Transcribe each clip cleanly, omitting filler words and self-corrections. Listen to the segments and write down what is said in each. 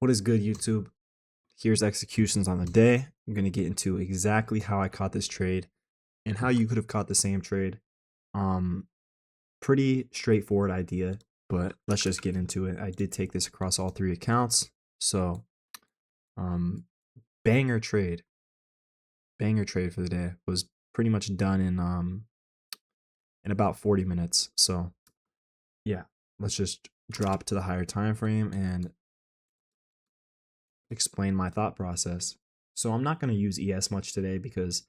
What is good, YouTube? Here's executions on the day. I'm going to get into exactly how I caught this trade and how you could have caught the same trade. Pretty straightforward idea, but let's just get into it. I did take this across all three accounts. So, banger trade for the day. Was pretty much done in about 40 minutes. So, yeah, let's just drop to the higher time frame and explain my thought process. So I'm not going to use ES much today because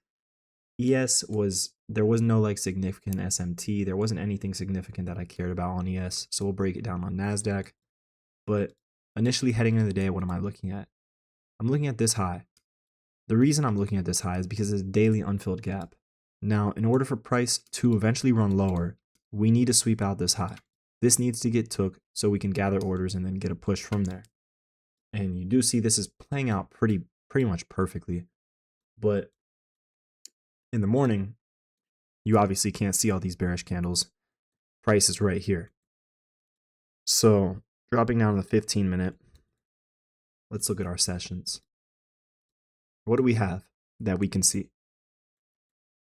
there was no like significant SMT. There wasn't anything significant that I cared about on ES. So we'll break it down on NASDAQ. But initially heading into the day, what am I looking at? I'm looking at this high. The reason I'm looking at this high is because it's a daily unfilled gap. Now, in order for price to eventually run lower, we need to sweep out this high. This needs to get took so we can gather orders and then get a push from there. And you do see this is playing out pretty much perfectly. But in the morning, you obviously can't see all these bearish candles. Price is right here. So dropping down to the 15 minute, let's look at our sessions. What do we have that we can see?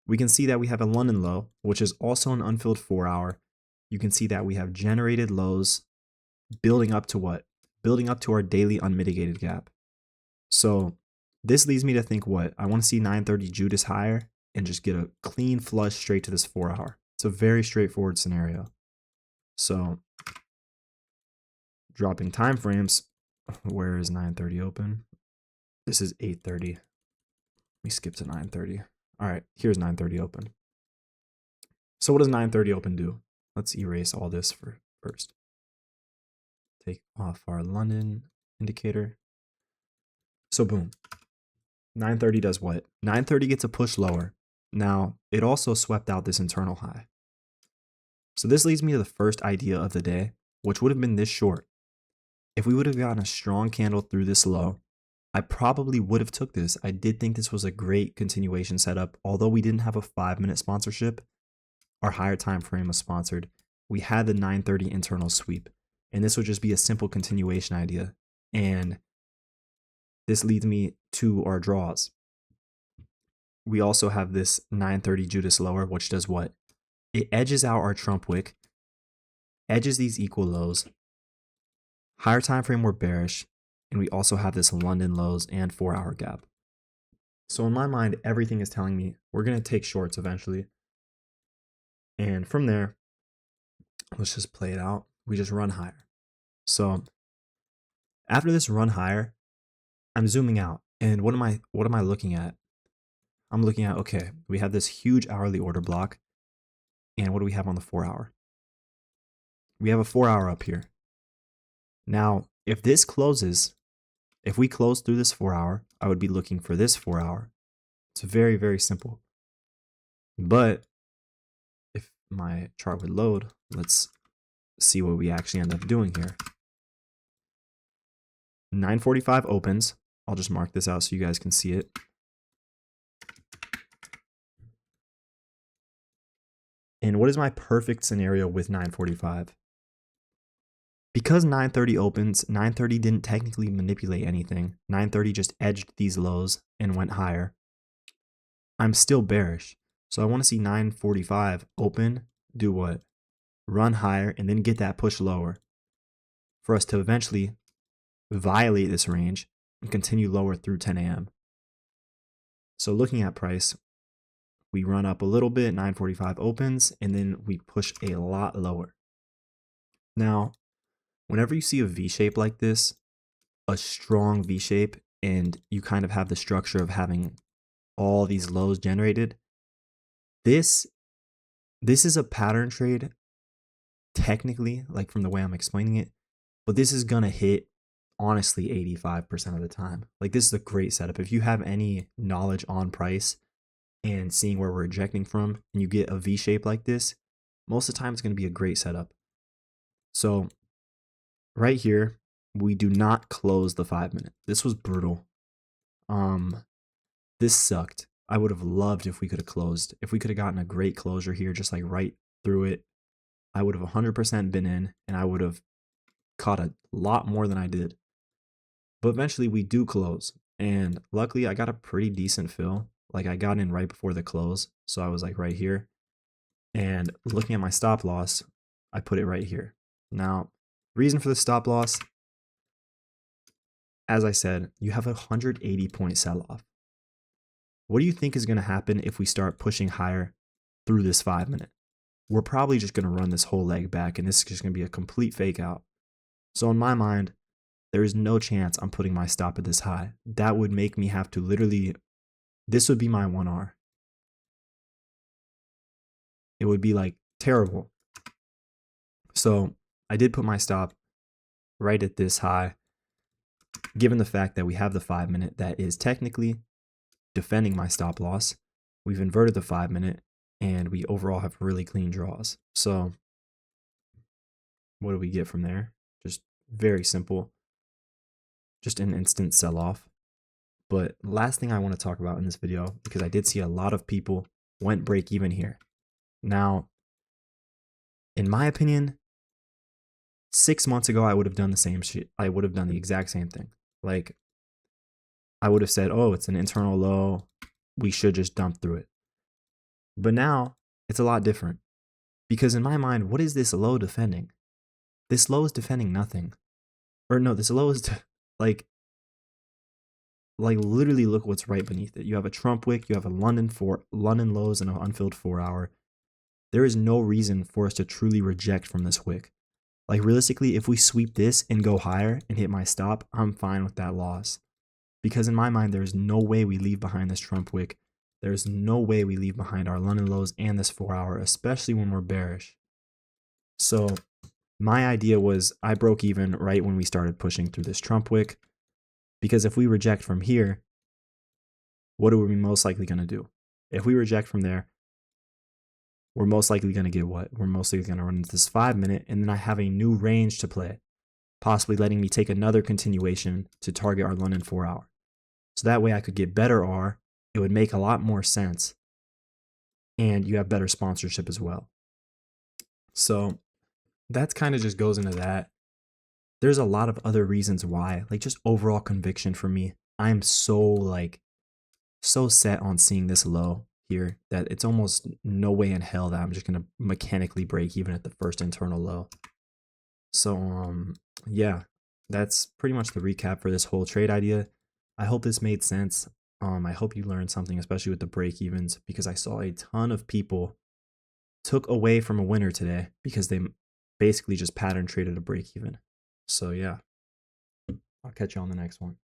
We can see that we have a London low, which is also an unfilled 4-hour. You can see that we have generated lows building up to what? Building up to our daily unmitigated gap. So this leads me to think what? I want to see 930 Judas higher and just get a clean flush straight to this 4-hour. It's a very straightforward scenario. So dropping time frames, where is 930 open? This is 830. Let me skip to 930. All right, here's 930 open. So what does 930 open do? Let's erase all this first. Take off our London indicator. So boom, 930 does what? 930 gets a push lower. Now, it also swept out this internal high. So this leads me to the first idea of the day, which would have been this short. If we would have gotten a strong candle through this low, I probably would have took this. I did think this was a great continuation setup. Although we didn't have a 5-minute sponsorship, our higher time frame was sponsored. We had the 930 internal sweep, and this would just be a simple continuation idea. And this leads me to our draws. We also have this 930 Judas lower, which does what? It edges out our Trump wick, edges these equal lows. Higher time frame, we're bearish, and we also have this London lows and 4-hour gap. So in my mind, everything is telling me we're going to take shorts eventually. And from there, let's just play it out. We just run higher. So after this run higher, I'm zooming out. And what am I looking at? I'm looking at, okay, we have this huge hourly order block. And what do we have on the 4-hour? We have a 4-hour up here. Now, if this closes, if we close through this 4-hour, I would be looking for this 4-hour. It's very, very simple. But if my chart would load, let's see what we actually end up doing here. 9:45 opens. I'll just mark this out so you guys can see it. And what is my perfect scenario with 9:45? Because 9:30 opens, 9:30 didn't technically manipulate anything. 9:30 just edged these lows and went higher. I'm still bearish. So I want to see 9:45 open, do what? Run higher and then get that push lower for us to eventually violate this range and continue lower through 10 a.m. So looking at price, we run up a little bit, 9:45 opens, and then we push a lot lower. Now, whenever you see a V-shape like this, a strong V-shape, and you kind of have the structure of having all these lows generated, this is a pattern trade, technically, like from the way I'm explaining it, but this is going to hit, honestly, 85% of the time. Like, this is a great setup. If you have any knowledge on price and seeing where we're ejecting from, and you get a V-shape like this, most of the time it's going to be a great setup. So right here, we do not close the 5-minute. This was brutal. This sucked. I would have loved if we could have closed. If we could have gotten a great closure here, just like right through it, I would have 100% been in, and I would have caught a lot more than I did. But eventually we do close. And luckily I got a pretty decent fill. Like I got in right before the close. So I was like right here. And looking at my stop loss, I put it right here. Now, reason for the stop loss, as I said, you have a 180 point sell off. What do you think is going to happen if we start pushing higher through this 5 minute? We're probably just going to run this whole leg back and this is just going to be a complete fake out. So in my mind, there is no chance I'm putting my stop at this high. That would make me have to literally, this would be my 1R. It would be like terrible. So I did put my stop right at this high, given the fact that we have the 5 minute that is technically defending my stop loss. We've inverted the 5 minute and we overall have really clean draws. So what do we get from there? Just very simple, just an instant sell off. But last thing I want to talk about in this video, because I did see a lot of people went break even here. Now, in my opinion, 6 months ago, I would have done the same shit. I would have done the exact same thing. Like, I would have said, oh, it's an internal low. We should just dump through it. But now it's a lot different. Because in my mind, what is this low defending? This low is defending nothing. Or no, this low is like literally look what's right beneath it. You have a Trump wick, you have a London lows and an unfilled 4-hour. There is no reason for us to truly reject from this wick. Like realistically, if we sweep this and go higher and hit my stop, I'm fine with that loss. Because in my mind, there's no way we leave behind this Trump wick. There's no way we leave behind our London lows and this 4-hour, especially when we're bearish. So my idea was I broke even right when we started pushing through this Trump wick. Because if we reject from here, what are we most likely going to do? If we reject from there, we're most likely going to get what? We're most likely going to run into this 5 minute, and then I have a new range to play, possibly letting me take another continuation to target our London 4-hour. So that way I could get better R. It would make a lot more sense. And you have better sponsorship as well. So that's kind of just goes into that. There's a lot of other reasons why, like just overall conviction for me. I'm so set on seeing this low here that it's almost no way in hell that I'm just going to mechanically break even at the first internal low. So, yeah, that's pretty much the recap for this whole trade idea. I hope this made sense. I hope you learned something, especially with the break evens, because I saw a ton of people took away from a winner today because they basically just pattern traded a break even. So yeah, I'll catch you on the next one.